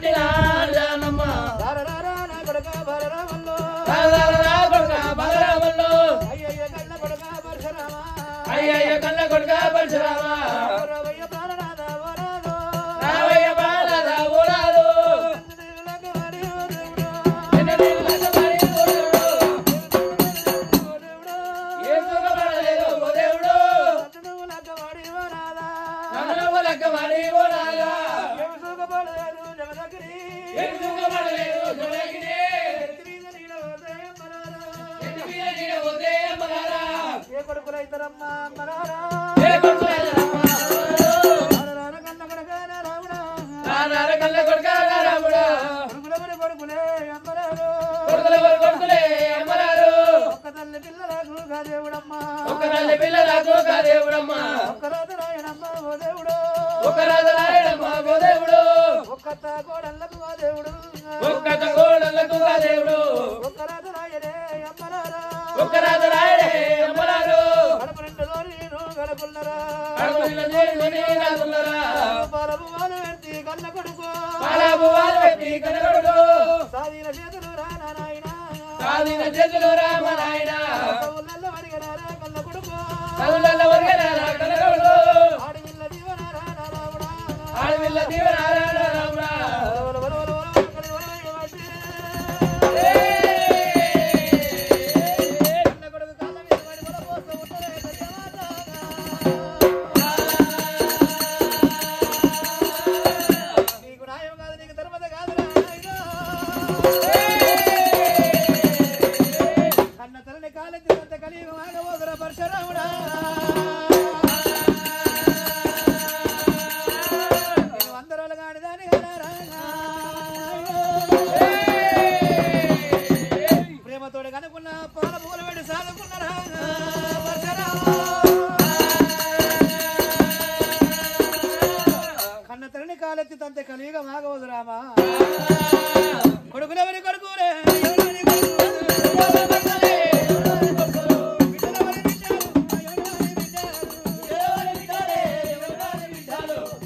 పట్టినానమ్మ అయ్యయ్య కన్న కొడుక పరశురామ రావయ్య బాలద ఊరాదు ఏ సుఖపడలేదు ఓ దేవుడు నన్ను లక్కవాడి ఓ నాగా ఏ సుఖపడలేదు జగదగిరి ఎత్తి మీద నీడ పోతే మరారా ఏ కొడుకులైతరమ్మా మరారా కన్న కొడుక రాముడా కొడుకులే అమ్మరారు కొడుకులే అమ్మరారు ఒక్క తల్లి పిల్లలకు దేవుడమ్మా ఒక్క తల్లి పిల్లలకు దేవుడమ్మ ఒక్క రాజు రాయనమ్మ ఓ దేవుడు ఒక్క రాజరాయడమ్మ ఓ దేవుడు ఒక్క కోడళ్ళకు ఓ దేవుడు ఒక్క కోడళ్ళకు దేవుడు ఒక్క రాజు రాయడే అమ్మరారా ఒక్క రాజరాయడే అమ్మరారు కడప రెండులో నేను గడపుల్లరా కడుపుల దేవుని రాజులరా పాలపు వాళ్ళు పెట్టి కన్న కొడుకు పాలపు వాళ్ళు పెట్టి కనగడుడు సాధీన చేతులు రానా నాయన సాధిన చేతులు రామ నాయన కవులల్ల వరిగనారా కన్న కొడుకు కవులల్ల వర్గనారా కనగడుడు ఆడవిల్ల దీవన రానా రావుడా ఆడవిల్ల దీవనారా రాముడా కన్న కొడుకు కాళ్ళ మీద పడి వలపోస్తూ ఉంటదే ధన్యవాదాలు. నీకు న్యాయం కాదు నీకు ధర్మత కాదురా నాయనా. కన్న తల్లిని కాలెత్తి అంత కలియుగం ఆగబోదురా పరశురాముడా. నేను అందరోళ్ళు కాని దాని కలరా. ప్రేమతోడు కనుకున్న పాల పూల పెట్టి సాగుకున్నారా కన్న తల్లిని కాలెత్తి తంతే కలియుగం ఆగవదు రామా. కొడుకులెవరి కొడుకులే ఎవరెవరి కొడుకులు?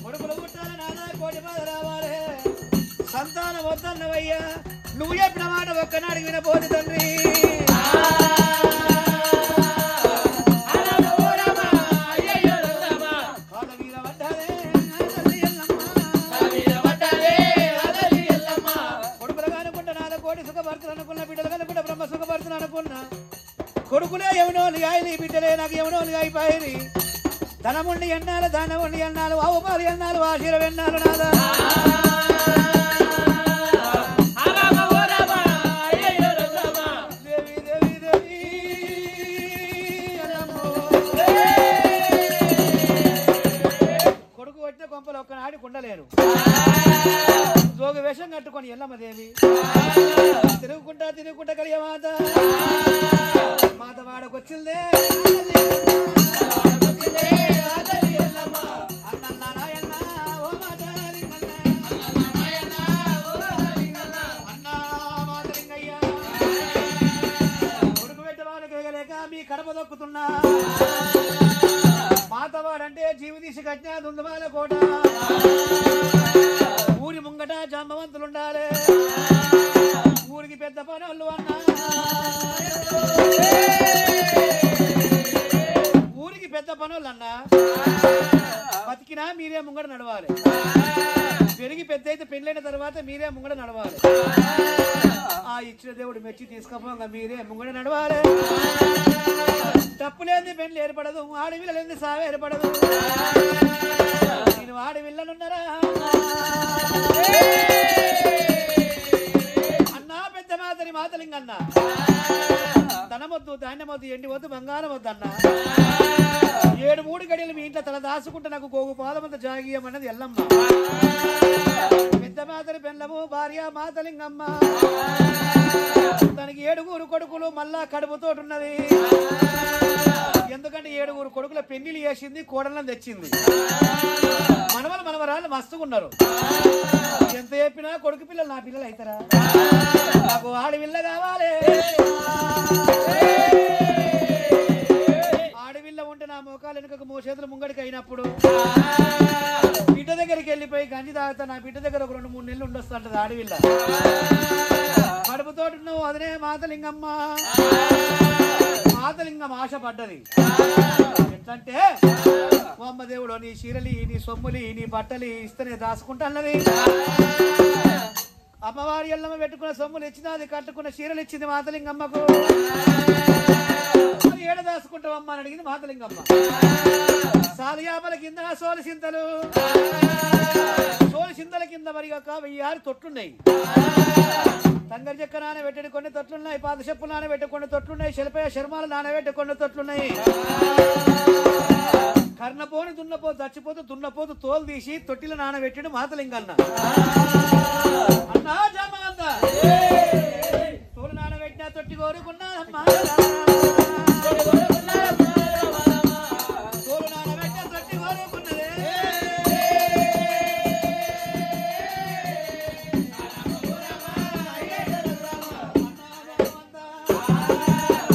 కొడుకులు పుట్టాలి నానా కోటి బాధ రావాలి. సంతానం వద్దన్నవయ్యా నువ్వు చెప్పిన మాట ఒక్కనాడికి వినపోదు తండ్రి. కాళ్ళ మీద పడ్డాదే తల్లి ఎల్లమ్మ. కొడుకులు కనుకుంటా నాన్న కోటి సుఖపడుతులు అనుకున్న బిడ్డలు కనుకుంటా బ్రహ్మ సుఖపడుతులు అనుకున్నా. కొడుకులే ఎవనోళ్ళు గాయని బిడ్డలే నాకు ఎవనోళ్ళు అయిపోయి ధనముండి ఎన్నాలు దానముండి ఎన్నాలు ఆవుపాలు ఎన్నాలు ఆశీర వెన్నాలు నాదా. దేవి దేవి దేవి అలమ్మో. కొడుకు వచ్చిన కొంపలు ఒక్కనాడి కుండలేరు. జోగు వేషం కట్టుకొని ఎల్లమ్మ దేవి తిరుగుకుంటా తిరుగుకుంటా కలియ మాత మాత వాడకొచ్చిందే అన్న నాయన్న ఓ మాత అన్న మాతలింగయ్య కొడుకు పెట్టవాళ్ళకి వేగలేక మీ కడప దొక్కుతున్నా. మాతవాడంటే జీవి తీసి కట్టిన దుందుమాల కోట. ఊరి ముంగట జాంబవంతులుండాలి. ఊరికి పెద్ద పనులు అన్నా. ఊరికి పెద్ద పనులు అన్నా. బతికినా మీరే ముంగట నడవాలి. పెరిగి పెద్ద అయితే పెళ్ళైన తర్వాత మీరే ముంగట నడవాలి. ఆ ఇచ్చిన దేవుడు మెచ్చి తీసుకపోగా మీరే ముంగట నడవాలి. తప్పు లేని పెళ్లి ఏర్పడదు. ఆడవిల్ల లేని సావ ఏర్పడదు. నేను ఆడవిల్లనున్నారా అన్నా. పెద్ద మాతని మాతలింగన్న ధనమొద్దు ధాన్యమొద్దు ఎండి వద్దు బంగారం వద్దు అన్న. 7 గడియలు మీ ఇంట్లో తల దాచుకుంటే నాకు గోగు పాదమంత జాగీయమన్నది ఎల్లమ్మ. పెద్ద మాతని పెళ్ళము భార్య మాతలింగమ్మ. తనకి 7 కొడుకులు మళ్ళా కడుపుతోటున్నది. ఎందుకంటే 7 కొడుకుల పెళ్లిళ్ళు చేసింది, కోడలను తెచ్చింది. మనవలు మనవరాళ్ళు మస్తుకున్నారు. ఎంత చెప్పినా కొడుకు పిల్లలు నా పిల్లలు అవుతారా? నాకు ఆడవిల్ల కావాలి. ఆడవిల్ల ఉంటే నా మోకాలు వెనుకకు మోచేతులు ముంగడికి అయినప్పుడు బిడ్డ దగ్గరికి వెళ్ళిపోయి గంజి తాగుతా నా బిడ్డ దగ్గర ఒక 2-3 నెలలు ఉండొస్తుంటది ఆడవిల్ల కడుపుతోటి నువ్వు అదనే మాతలింగమ్మ మాతలింగం ఆశ పడ్డది ఎట్లంటే ఓ అమ్మ దేవుడు నీ చీరలి నీ సొమ్ములి నీ బట్టలి ఇస్తేనే దాచుకుంటాన్నది అమ్మవారి ఎల్లమ్మ పెట్టుకున్న సొమ్ములు ఇచ్చినది కట్టుకున్న చీరలు ఇచ్చింది మాతలింగమ్మకు ఏడ దాచుకుంటావమ్మ అని అడిగింది మాతలింగమ్మ సాలియాపల కింద సోలు సింతల కింద మరి ఒక 1000 తొట్లున్నాయి తంగరి చెక్క నానబెట్టి కొన్ని తొట్లున్నాయి పాత చెప్పులు నానబెట్టి కొన్ని తొట్లున్నాయి శిల్పయ శర్మాలు నానబెట్టి కొన్ని తొట్లున్నాయి కర్ణపోని దున్నపోతు చచ్చిపోతూ దున్నపోతు తోలు తీసి తొట్టిలో నానబెట్టాడు మాతలింగన్న అన్నా జమాంద తోలు నానబెట్టిన తొట్టి కోరుకున్నా తోలు నానబెట్టిన తొట్టి కోరుకున్నదే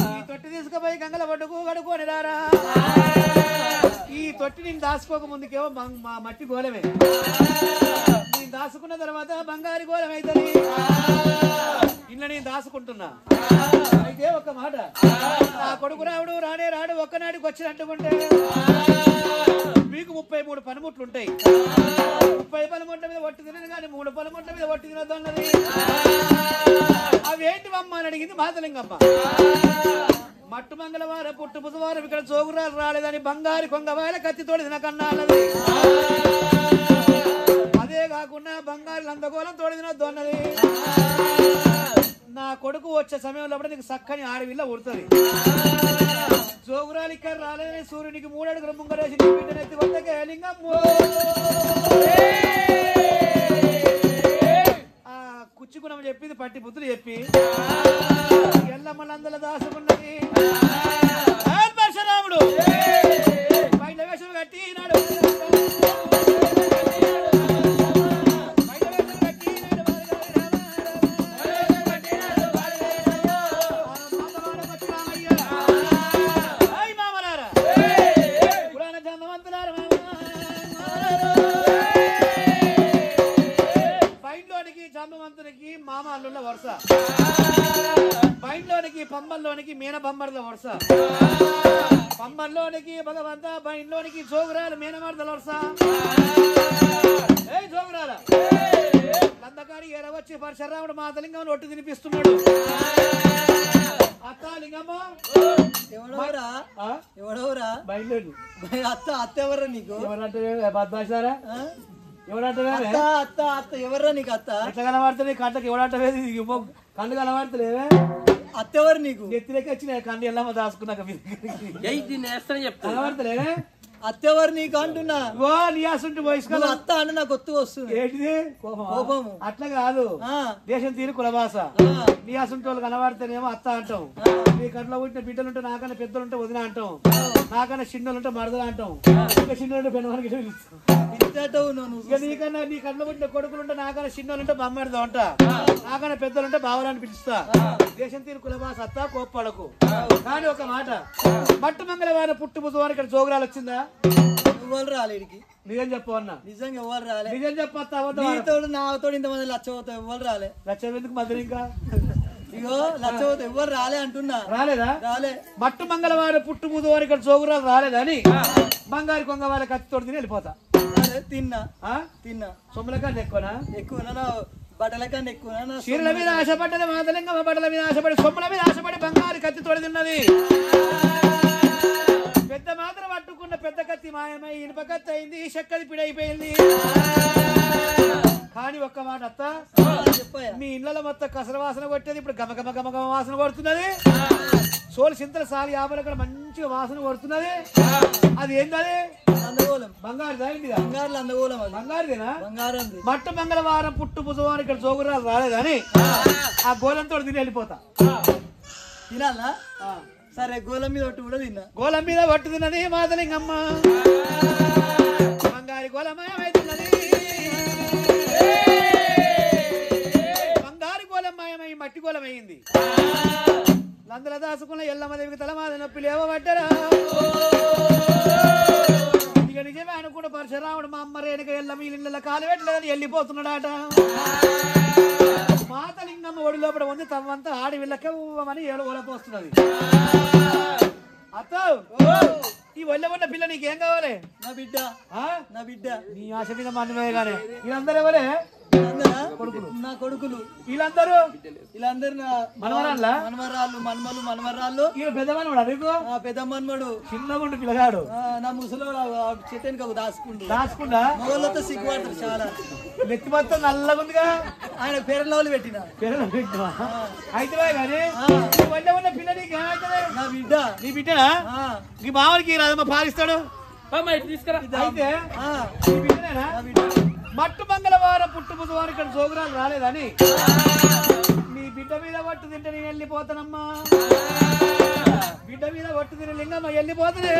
ఈ తొట్టి తీసుకుపోయి గంగల పట్టుకు కడుక్కొని రారా ఈ తొట్టి నేను దాచుకోక ముందుకేమో మా మట్టి గోళమే నేను దాచుకున్న తర్వాత బంగారు గోళం అవుతుంది ఇళ్ళ నేను దాచుకుంటున్నా అయితే ఒక మాట ఆ కొడుకు రావుడు రానే రాడు ఒక్కనాటికి వచ్చి అంటుకుంటే మీకు 33 పనిముట్లు ఉంటాయి 30 పనిముట్ల మీద ఒట్టి తినదు కానీ 3 పనిముట్ల మీద ఒట్టి తినద్దు అన్నది అవేంటివమ్మ అని అడిగింది మాతలింగమ్మ మట్టు మంగళవారం పుట్టు బుధవారం ఇక్కడ జోగురాలు రాలేదని బంగారు కొంగవాయల కత్తితోడి తినకన్నా అన్నది అదే కాకుండా బంగారు లందగోళం తోడి తినొద్దు అన్నది నా కొడుకు వచ్చే సమయంలో నీకు చక్కని ఆడవిల్ల ఉడుతుంది జోగురాలు ఇక్కడ రాలేదని సూర్యునికి 3 అడుగుల ముంగరేసి బిడ్డనెత్తి వద్దకే లింగమ్మ ఆ కుచ్చుకునం చెప్పింది పట్టి బుద్ధులు చెప్పి ఎల్లమ్మలందల దాసుకున్నది పరశురాముడు బయట వేషం కట్టినాడు మామ అల్లుళ్ళ వరుస బయటలోనికి పంబల్లోనికి మీన బొమ్మర్ల వరుస పంబల్లోనికి భగవంత బయటలోనికి జోగురాలు మీనమర్దల వరుస ఏ జోగురాల లందకాడి ఎరవచ్చి పరశురాముడు మాతలింగం ఒట్టు తినిపిస్తున్నాడు అత్త లింగమ్మ ఎవడవరా బయటలోని అత్త ఎవరా నీకు ఎవరంటే బద్మాసారా ఎవడంటే అత్త ఎవర్రా నీకు అత్త ఎట్లా కనబడుతుంది కళ్ళకి ఎవడంటే కళ్ళు కనబడతలేవే అత్త ఎవరు నీకు నెత్తిలోకి వచ్చిన కళ్ళు ఎల్లమ్మ దాచుకున్నాక కనబడతలేవే అత్త ఎవరు నీకు అంటున్నా ఓ నియాసుంటి వయసు అత్త అంటే నాకు కొత్తగా వస్తుంది ఏంటిది కోపము అట్లా కాదు దేశం తీరు కులభాష నియాసుంటి వాళ్ళు కనబడితేనేమో అత్త అంటాం నీ కట్లో పుట్టిన బిడ్డలుంటే నాకన్నా పెద్దలుంటే వదిన అంటాం నాకన్నా చిన్నలుంటే మరదలు అంటాం ఇంకా చిన్నలుంటే పెనవానికి ఇక నీకన్నా నీ కట్లో పుట్టిన కొడుకులుంటే నాకన్నా చిన్నలుంటే బొమ్మడిదో అంట నాకన్నా పెద్దలుంటే బావలని పిలుస్తా దేశం తీరు కులభాష అత్త కోప్పడకు కానీ ఒక మాట మట్టు మంగళవారం పుట్టు బుధవారం ఇక్కడ జోగురాలు వచ్చిందా ఎవరు రాలేడికి నిజం చెప్పు అన్న నిజంగా ఎవరు రాలే నిజం చెప్పొస్తా నీతోడు నాతోడు ఇంతమంది లచ్చపోతావు ఎవరు రాలే లక్ష ఎందుకు మధ్య ఇంకా ఇగో లచ్చపోతావు ఎవరు రాలే అంటున్నా రాలేదా రాలే మట్టు మంగళవారం పుట్టు బుధవారం ఇక్కడ జోగురాలు రాలేదని బంగారు కొంగ వాళ్ళ కత్తితోటి తిని వెళ్ళిపోతా తిన్నా సొమ్ముల కన్నా ఎక్కువనా ఎక్కువనా బట్టల కన్నా ఎక్కువ చీరల మీద ఆశపడ్డది మాతలింగమ్మ బట్టల మీద ఆశపడి సొమ్ముల మీద ఆశపడి బంగారు కత్తితోటి తిన్నది పెద్ద మాత్రం పట్టుకున్న పెద్ద కత్తి మాయమై ఇనుప కత్తి అయింది చెక్కది పిడైపోయింది కానీ ఒక్క మాట అత్త మీ ఇళ్లలో మొత్తం కసర వాసన కొట్టేది ఇప్పుడు గమ గమ గమ గమ వాసన కొడుతున్నది సోలు చింతల సాలి యాభై అక్కడ మంచిగా వాసన కొడుతున్నది అది ఏంటది అందగోళం బంగారు బంగారు అందగోళం బంగారుదేనా బంగారం మట్టు మంగళవారం పుట్టు బుధవారం ఇక్కడ జోగురాలు రాలేదని ఆ గోళంతో తిని వెళ్ళిపోతా తినాలా సరే గోళం మీద ఒట్టు కూడా తిన్నా గోళం మీద ఒట్టు తిన్నది మాతలింగమ్మ బంగారు గోళమయమైతున్నది బంగారు గోళం మాయమై మట్టి గోళమైంది లందల దాసుకున్న ఎల్లమ్మ దేవికి తలమాద నొప్పి లేవబడ్డరా కాలు పెట్టలేదని వెళ్ళిపోతున్నాడట. మాతలింగమ్మ ఒడి లోపల ఉంది తమ్మంతా ఆడి వీళ్ళకే ఊవమని ఓలపోస్తున్నది. అత్త ఈ ఒళ్ళ ఉన్న పిల్ల నీకేం కావాలి? నా బిడ్డ నా బిడ్డ. నీ ఆశ మీద మనమే గానే వీళ్ళందరూ ఎవరే? కొడుకులు నా కొడుకులు. వీళ్ళందరూ నా మనవరాళ్ళ మనవరాళ్ళు మనవరాళ్ళు. వీళ్ళు పెద్ద మనవాడు అడుగు పెద్ద మనమడు చిన్నగుండు పిల్లగాడు. నా ముసలోడు చెట్టెనికి దాచుకుండా మొగలతో సిగ్గుపడతారు చాలా. నెత్తి మొత్తం నల్లగుందిగా. ఆయన పేరెళ్ళు పెట్టిన అయితే గానీ ఒళ్ళ ఉన్న పిల్ల నీకు ఏమైతుంది? నా బిడ్డ. నీ బిడ్డనా? నీ మామూలుకి రాదమ్మ పాలిస్తాడు. తీసుకురా. అయితే నీ బిడ్డనేనా? మట్టు మంగళవారం పుట్టు బుధవారం ఇక్కడ జోగురాలు రాలేదని నీ బిడ్డ మీద పట్టు తింటే నేను వెళ్ళిపోతానమ్మా. బిడ్డ మీద పట్టు తిని లింగమ్మ వెళ్ళిపోతుంది.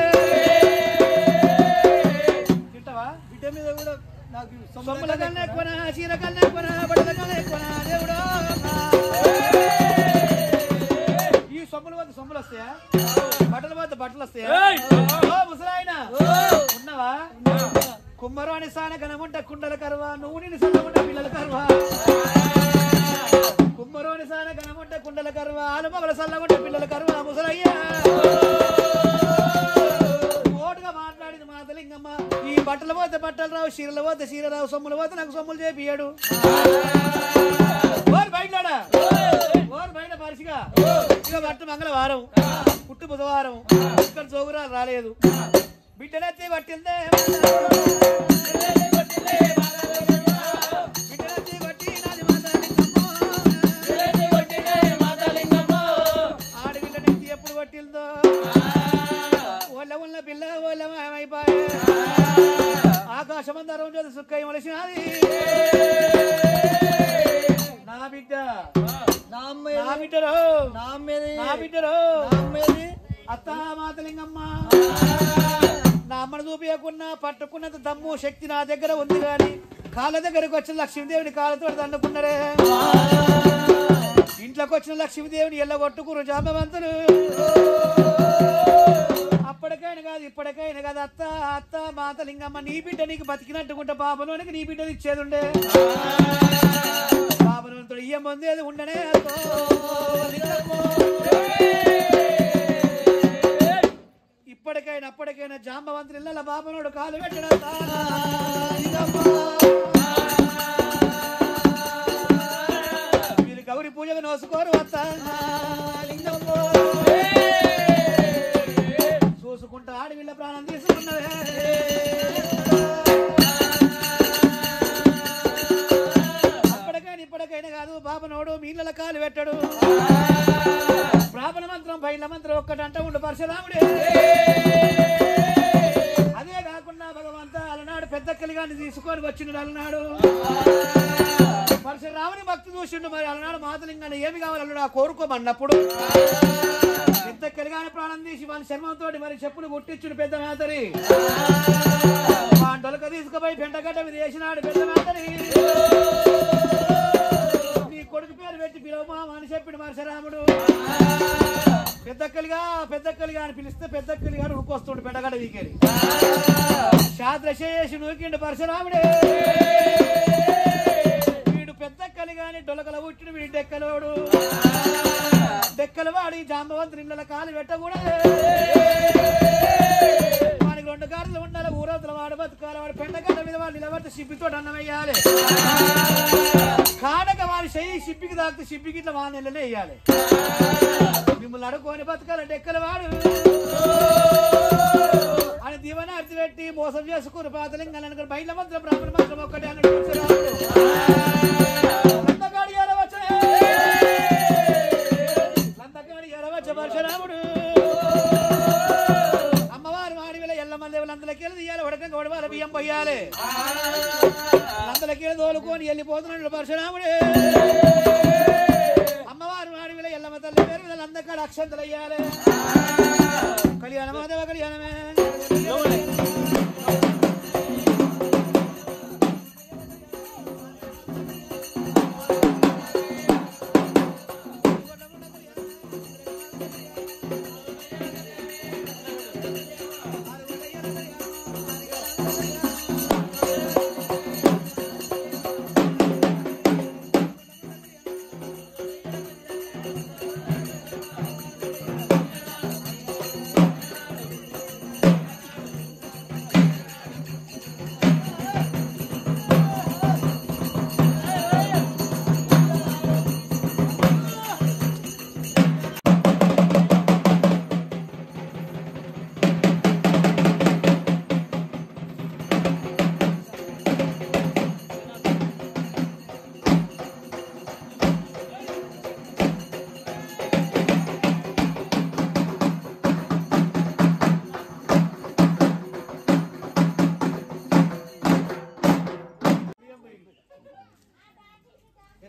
తింటావా? బిడ్డ మీద కూడా నాకు సొమ్ముల కన్నా ఎక్కువ, చీర కన్నా ఎక్కువ, బట్టల కన్నా ఎక్కువ దేవుడా. ఈ సొమ్ముల వద్ద సొమ్ములు వస్తాయా? బట్టల వద్ద బట్టలు వస్తాయా? ముసలాయన ఉన్నావా? కుమ్మరాని సాన కనముంట కుండల కరువా, నువ్వు నిన్ను సన్నముంట పిల్లల కరువా. కుమ్మరోని సాన కనముంట కుండల కరువా, ఆలుమగల సల్లగుంట పిల్లల కరువా. ముసలయ్యా ఓటుగా మాట్లాడింది మాతలింగమ్మ. ఈ బట్టలు పోతే బట్టలు రావు, చీరలు పోతే చీర రావు, సొమ్ములు పోతే నాకు సొమ్ములు చేపియాడు. ఓరు బయటడా ఓరు బయట పరిచిగా. ఇక బట్టు మంగళవారం పుట్టు బుధవారం ఇక్కడ జోగురాలు రాలేదు. బిడ్డలెత్తి పట్టిందే ఆడపిల్లనెత్తి ఎప్పుడు పట్టిందో ఓళ్ళ ఉన్న పిల్ల ఓళ్ళ ఏమైపోయే. ఆకాశమందరం చోదు సుక్కయ్య మలిసినది నా బిడ్డ. నా బిడ్డరు నా బిడ్డరు అత్త మాతలింగమ్మ. నా అమ్మను చూపించకున్నా పట్టుకున్నంత దమ్ము శక్తి నా దగ్గర ఉంది గాని కాళ్ళ దగ్గరకు వచ్చిన లక్ష్మీదేవిని కాళ్ళతో దండుకున్నారే. ఇంట్లోకి వచ్చిన లక్ష్మీదేవిని ఎల్లగొట్టుకురు జాంబవంతులు. అప్పటికైనా కాదు ఇప్పటికైనా కాదు అత్త అత్త మాతలింగమ్మ నీ బిడ్డ నీకు బతికినట్టుకుంటే పాపలోనికి నీ బిడ్డని ఇచ్చేది ఉండే. పాపలోనితో ఇయ్యం పొందేది ఉండనే. అప్పటికైనా జాంబవంతులు ఇళ్ళ బాబనోడు కాలు పెట్టడం. మీరు గౌరి పూజగా నోసుకోరు అత్త. చూసుకుంటా ఆడి వీళ్ళ ప్రాణం తీసుకున్నదే. ఇప్పటికైనా కాదు బాబనోడు మీళ్ళ కాలు పెట్టడు. బ్రాహ్మణ మంత్రం బయళ్ళ మంత్రం ఒక్కటంట ఉండు పరశురాముడే. అదే కాకుండా భగవంత అలనాడు పెద్ద కలిగాన్ని తీసుకొని వచ్చిండు. అలనాడు పరశురాముని భక్తి చూసిండు. మరి అలనాడు మాతలింగాన్ని ఏమి కావాలన్నాడు ఆ కోరుకోమన్నప్పుడు పెద్ద కలిగాని ప్రాణం తీసి వాళ్ళ శర్మంతో మరి చెప్పులు గుట్టించుడు పెద్ద మాతరి. డొలక తీసుకుపోయి పెంటగడ్డ మీద వేసినాడు పెద్ద మాతరి. నీ కొడుకు పేరు పెట్టి పిలవమా అని చెప్పిడు పరశురాముడు. పెద్ద కలిగా అని పిలిస్తే పెద్ద కలిగా ఊకొస్తుండు పెంటగడ్డ వీకేది. శాద్ర చేసి నూకిండు పరశురాముడే. వీడు పెద్ద కలిగాని డొలకల ఉట్టిన వీడు డెక్కలోడు. డెక్కలు వాడి జాంబవంతుని ఇళ్ళ కాలు పెట్టకూడదు. వాడికి 2 కార్లు ఉండాలి. ఊరవతల వాడు బతుకాలి. వాడు పెండగడ్డ మీద వాడు నిలబడితే సిప్పితో అన్నం వేయాలి. కాడక వాడి చెయ్యి సిప్పికి తాకితే సిప్పికి ఇట్లా వాడి నెలనే వేయాలి. మిమ్మల్ని అడుక్కొని బతకాలి డెక్కల వాడు అని దివన అర్థి పెట్టి మోసం చేసుకుని పాతలింగాన్ని అనుకుని బయట మంత్రం బ్రాహ్మణ మంత్రం ఒక్కటే అన్నట్టు పరశురాముడు. అమ్మవారు మాడి వేళ ఎల్లమల్లేవులు అందులోకెళ్ళి తీయాలి. ఉడకంగా ఉడవాలి బియ్యం పోయాలి. అందులోకెళ్ళి తోలుకొని వెళ్ళిపోతున్నాడు పరశురాముడే. అమ్మవారు మాడి వేళ ఎల్లమ్మ తల్లి పేరు మీద అందకాడ అక్షంతలు అయ్యాలి. కళ్యాణమాదేవ కళ్యాణమే.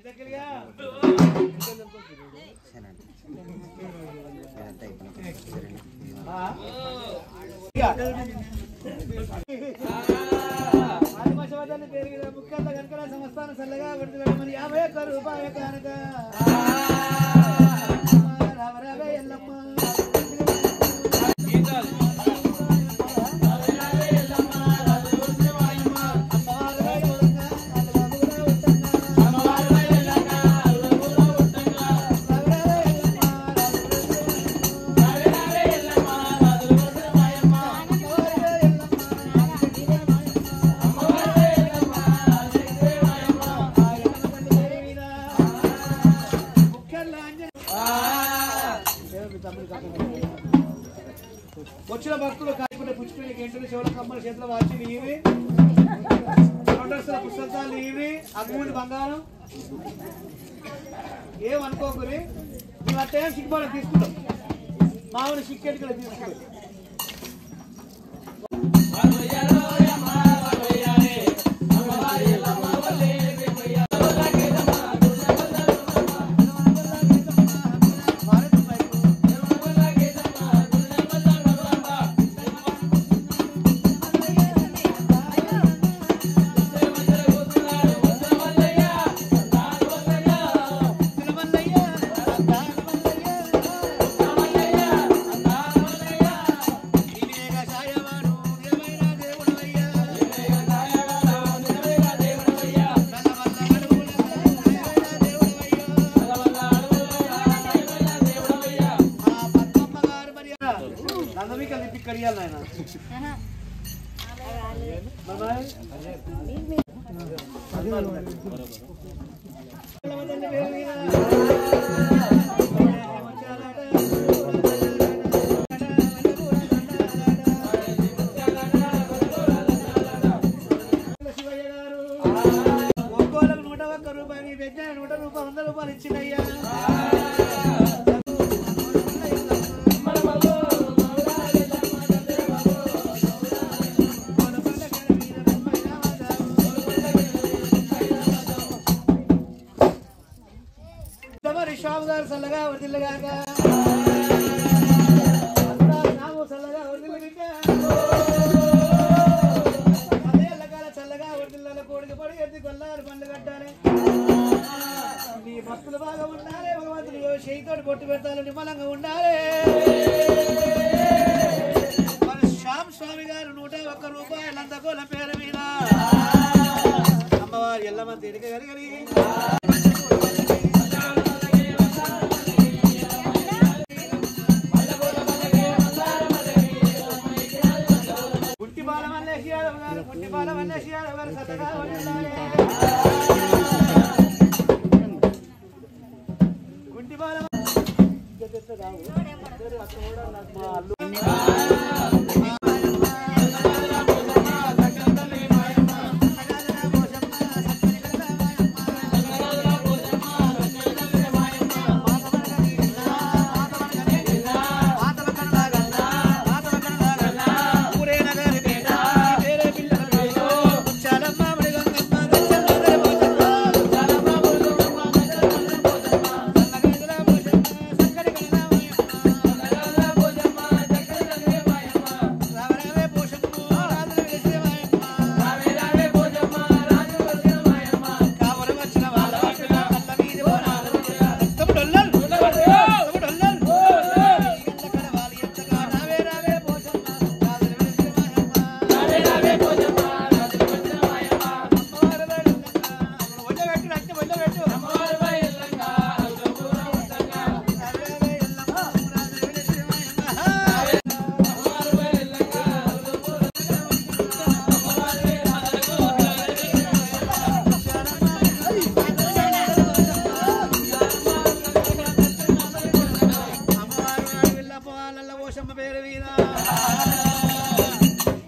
దగ్గరగా ఆదిమశవదాన్ని పేరు మీద ముఖ్యంగా కనుక సంస్థానం సల్లగా విడుదలమని 50 రూపాయల కనుక రావరావే ఎల్లమ్మ వచ్చిన భక్తులు కాకుండా పుచ్చుకునే గంటలు శివుల కమ్మల చేతుల వాచి నీవి పుస్తకాలు నీవి అగ్గుండి బంగారం ఏమనుకోకురి మేము అట్టేం సిగ్గుపడ తీసుకుంటాం మామూలు సిక్కెట్టుకుని తీసుకుంటాం సల్లగా వర్దిల్లగాక సల్లగా వర్దిల్లగాక అదే ఎల్లకాల చల్లగా వర్దిల్లాల కోడికి పడి ఎత్తి కొల్లారు పండ్లు కట్టాలి నీ భక్తులు బాగా ఉండాలి భగవంతుడు చేయితోటి కొట్టు పెడతారు నిమ్మలంగా ఉండాలి మన శ్యామ్ స్వామి గారు 101 రూపాయలు అందకోల పేరు మీద అమ్మవారు ఎల్లమ్మ తిరిగి కలిగి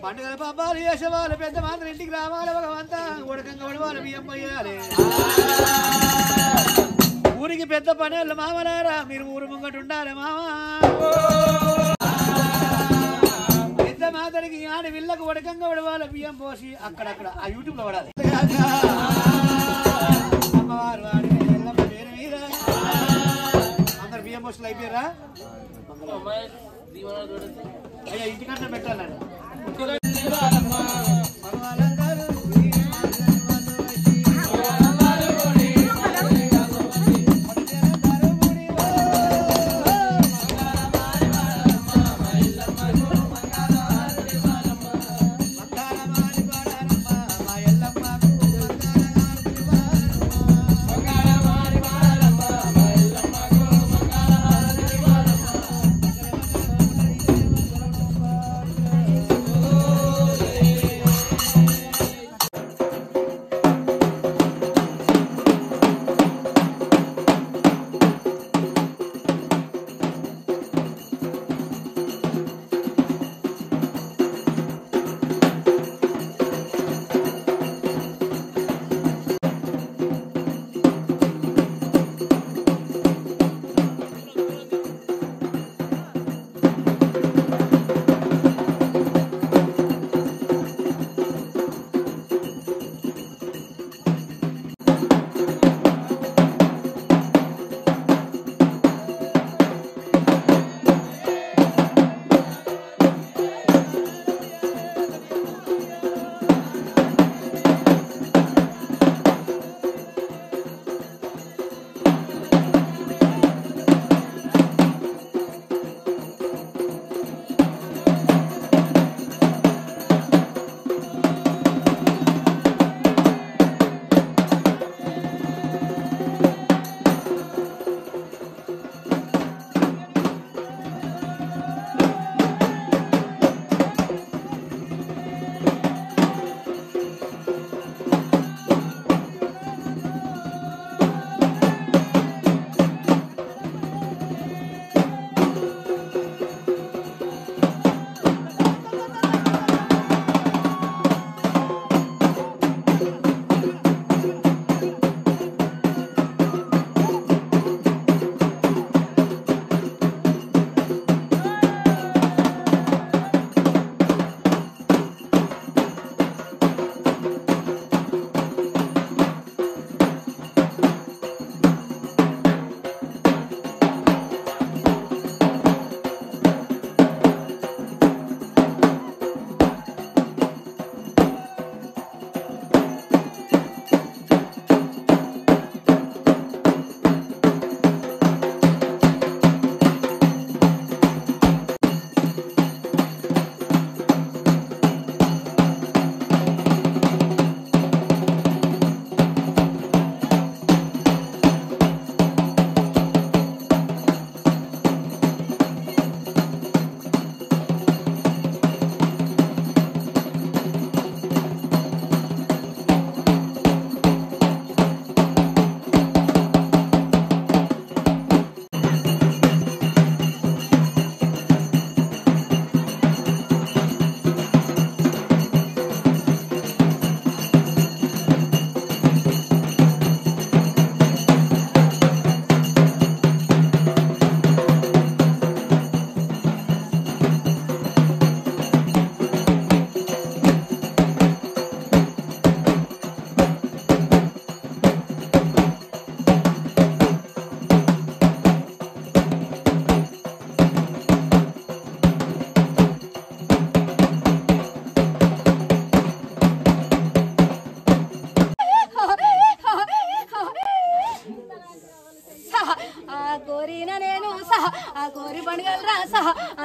పండుగల పబ్బాలు చేసేవాళ్ళు పెద్ద మాత్రం ఇంటికి రావాలి భగవంతా ఉడకంగా ఉడవాలి బియ్యం పోయాలి ఊరికి పెద్ద పనులు మామలారా మీరు ఊరు ముంగట ఉండాలి మామా పెద్ద మాతడికి ఆడి విల్లకు ఉడకంగా ఉడవాలి బియ్యం పోసి అక్కడక్కడ ఆ యూట్యూబ్ లో పడాలి అమ్మవారు అయ్యా ఇంటికంటే పెట్టాలండి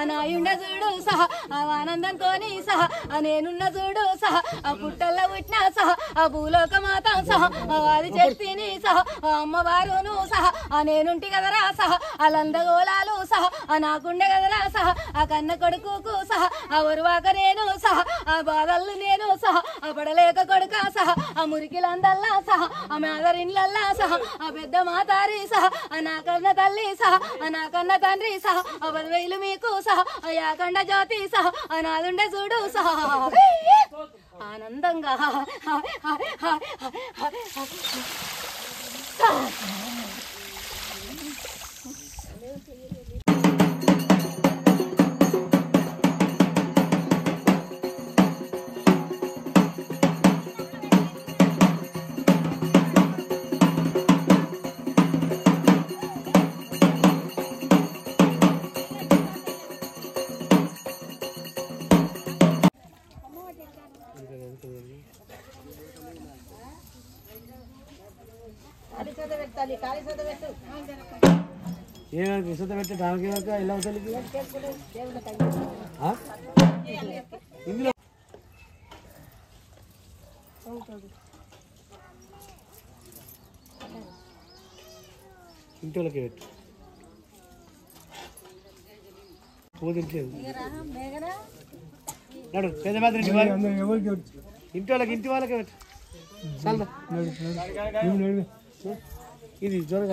నాయుండ చూడు సహా ఆనందంతో సహా నేనున్న చూడు సహా పుట్టల్లో పుట్టిన సహా భూలోక మాత సహా వాది చెప్తిని సహా అమ్మవారును సహా నేనుంటి కదరా సహా లందగోళాలు సహా నాకుండే కదరా సహా కన్న కొడుకు సహా ఒరువాక నేను సహా బాధలు నేను సహా పడలేక కొడుక సహా మురికిలందల్లా సహా మేదరిన్లల్లా సహా పెద్ద మాతారి సహా నా కన్న తల్లి సహా నా కన్న తండ్రి సహా 10,000 మీకు సహా యాకండ జ్యోతి సహా నాదుండే చూడు సహా ఆనందంగా ఏమైనా విసుత పెట్టి దానికి ఎలా అవుతుంది ఇందులో ఇంటికి పెట్టు పూజించలేదు నడు పెద్ద మాత్రం ఇంటి వాళ్ళకి ఇంటి వాళ్ళకే పెట్టు చాలా ఇది జ్వరం